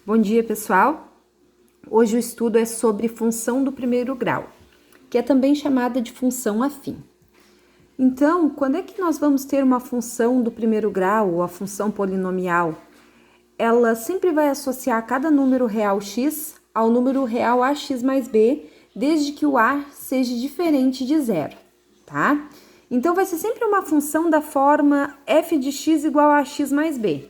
Bom dia, pessoal! Hoje o estudo é sobre função do primeiro grau, que é também chamada de função afim. Então, quando é que nós vamos ter uma função do primeiro grau ou a função polinomial? Ela sempre vai associar cada número real x ao número real ax mais b, desde que o a seja diferente de zero, tá? Então, vai ser sempre uma função da forma f de x igual a ax mais b.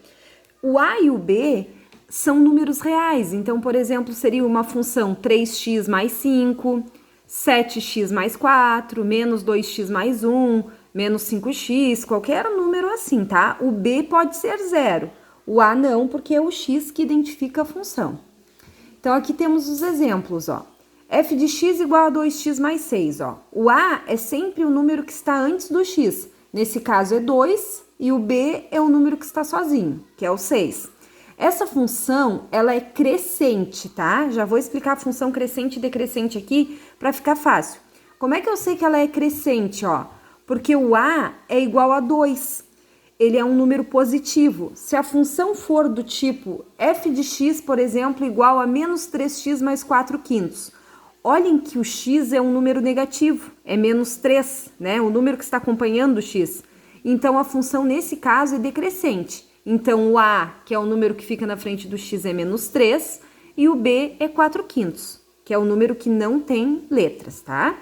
O a e o b são números reais, então, por exemplo, seria uma função 3x mais 5, 7x mais 4, menos 2x mais 1, menos 5x, qualquer número assim, tá? O b pode ser zero, o a não, porque é o x que identifica a função. Então, aqui temos os exemplos, ó. F de x igual a 2x mais 6, ó. O a é sempre o número que está antes do x, nesse caso é 2, e o b é o número que está sozinho, que é o 6. Essa função, ela é crescente, tá? Já vou explicar a função crescente e decrescente aqui para ficar fácil. Como é que eu sei que ela é crescente, ó? Porque o a é igual a 2. Ele é um número positivo. Se a função for do tipo f de x, por exemplo, igual a menos 3x mais 4 quintos. Olhem que o x é um número negativo, é menos 3, né? O número que está acompanhando o x. Então, a função nesse caso é decrescente. Então, o a, que é o número que fica na frente do x, é menos 3, e o b é 4 quintos, que é o número que não tem letras, tá?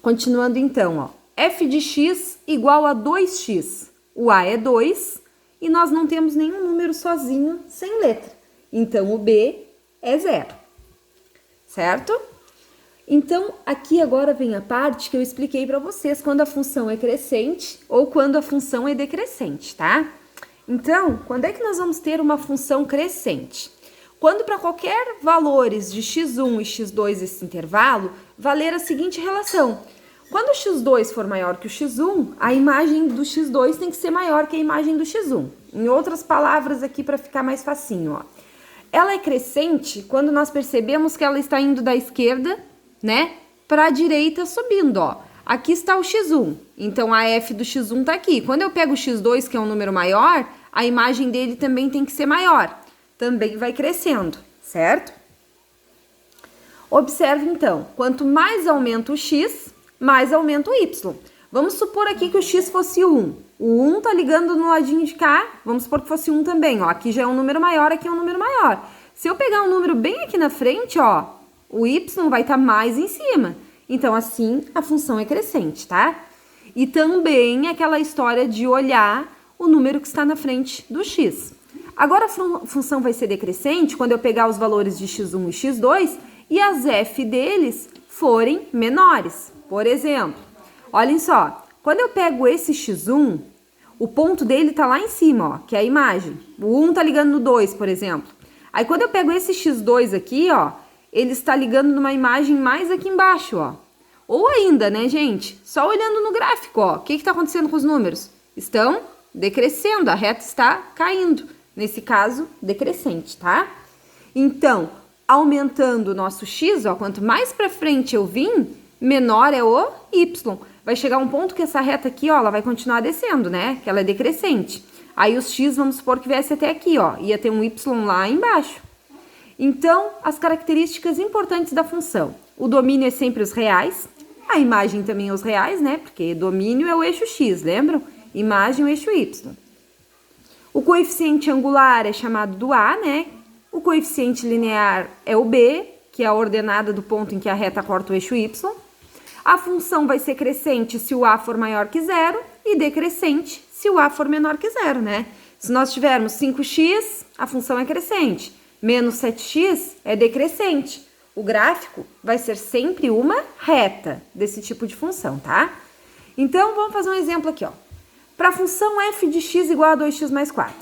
Continuando então, ó, f de x igual a 2x. O a é 2 e nós não temos nenhum número sozinho sem letra. Então, o b é 0, certo? Então, aqui agora vem a parte que eu expliquei para vocês quando a função é crescente ou quando a função é decrescente, tá? Então, quando é que nós vamos ter uma função crescente? Quando para qualquer valores de x1 e x2 esse intervalo, valer a seguinte relação. Quando o x2 for maior que o x1, a imagem do x2 tem que ser maior que a imagem do x1. Em outras palavras aqui para ficar mais facinho, ó. Ela é crescente quando nós percebemos que ela está indo da esquerda, né, para a direita subindo, ó. Aqui está o x1, então a f do x1 tá aqui. Quando eu pego o x2, que é um número maior, a imagem dele também tem que ser maior. Também vai crescendo, certo? Observe então, quanto mais aumenta o x, mais aumenta o y. Vamos supor aqui que o x fosse 1. O 1 tá ligando no ladinho de cá, vamos supor que fosse 1 também, ó. Aqui já é um número maior, aqui é um número maior. Se eu pegar um número bem aqui na frente, ó, o y vai estar mais em cima. Então, assim, a função é crescente, tá? E também aquela história de olhar o número que está na frente do x. Agora, a função vai ser decrescente quando eu pegar os valores de x1 e x2 e as f deles forem menores. Por exemplo, olhem só, quando eu pego esse x1, o ponto dele tá lá em cima, ó, que é a imagem. O 1 tá ligando no 2, por exemplo. Aí, quando eu pego esse x2 aqui, ó, ele está ligando numa imagem mais aqui embaixo, ó. Ou ainda, né, gente? Só olhando no gráfico, ó. O que está acontecendo com os números? Estão decrescendo, a reta está caindo. Nesse caso, decrescente, tá? Então, aumentando o nosso x, ó, quanto mais para frente eu vim, menor é o y. Vai chegar um ponto que essa reta aqui, ó, ela vai continuar descendo, né? Que ela é decrescente. Aí os x, vamos supor que viesse até aqui, ó. Ia ter um y lá embaixo. Então, as características importantes da função. O domínio é sempre os reais, a imagem também é os reais, né? Porque domínio é o eixo x, lembram? Imagem é o eixo y. O coeficiente angular é chamado do a, né? O coeficiente linear é o b, que é a ordenada do ponto em que a reta corta o eixo y. A função vai ser crescente se o a for maior que zero e decrescente se o a for menor que zero, né? Se nós tivermos 5x, a função é crescente. Menos 7x é decrescente. O gráfico vai ser sempre uma reta desse tipo de função, tá? Então, vamos fazer um exemplo aqui, ó. Para a função f de x igual a 2x mais 4.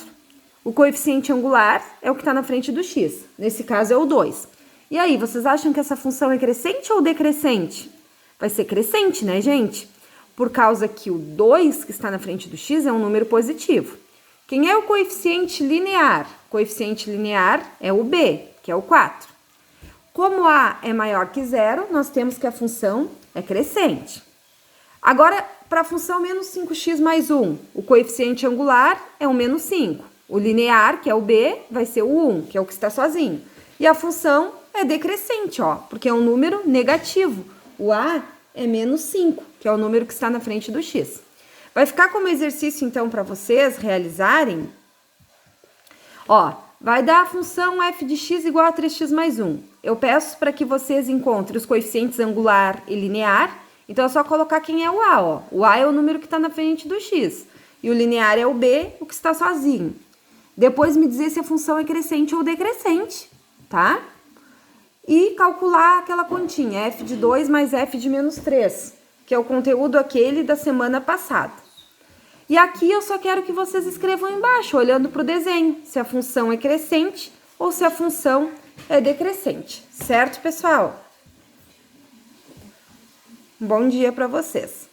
O coeficiente angular é o que está na frente do x. Nesse caso, é o 2. E aí, vocês acham que essa função é crescente ou decrescente? Vai ser crescente, né, gente? Por causa que o 2 que está na frente do x é um número positivo. Quem é o coeficiente linear? O coeficiente linear é o b, que é o 4. Como a é maior que zero, nós temos que a função é crescente. Agora, para a função menos 5x mais 1, o coeficiente angular é o menos 5. O linear, que é o b, vai ser o 1, que é o que está sozinho. E a função é decrescente, ó, porque é um número negativo. O a é menos 5, que é o número que está na frente do x. Vai ficar como exercício, então, para vocês realizarem. Ó, vai dar a função f de x igual a 3x mais 1. Eu peço para que vocês encontrem os coeficientes angular e linear. Então, é só colocar quem é o a, ó. O a é o número que está na frente do x. E o linear é o b, o que está sozinho. Depois me dizer se a função é crescente ou decrescente, tá? E calcular aquela continha, f de 2 mais f de menos 3, que é o conteúdo aquele da semana passada. E aqui eu só quero que vocês escrevam embaixo, olhando para o desenho, se a função é crescente ou se a função é decrescente. Certo, pessoal? Um bom dia para vocês.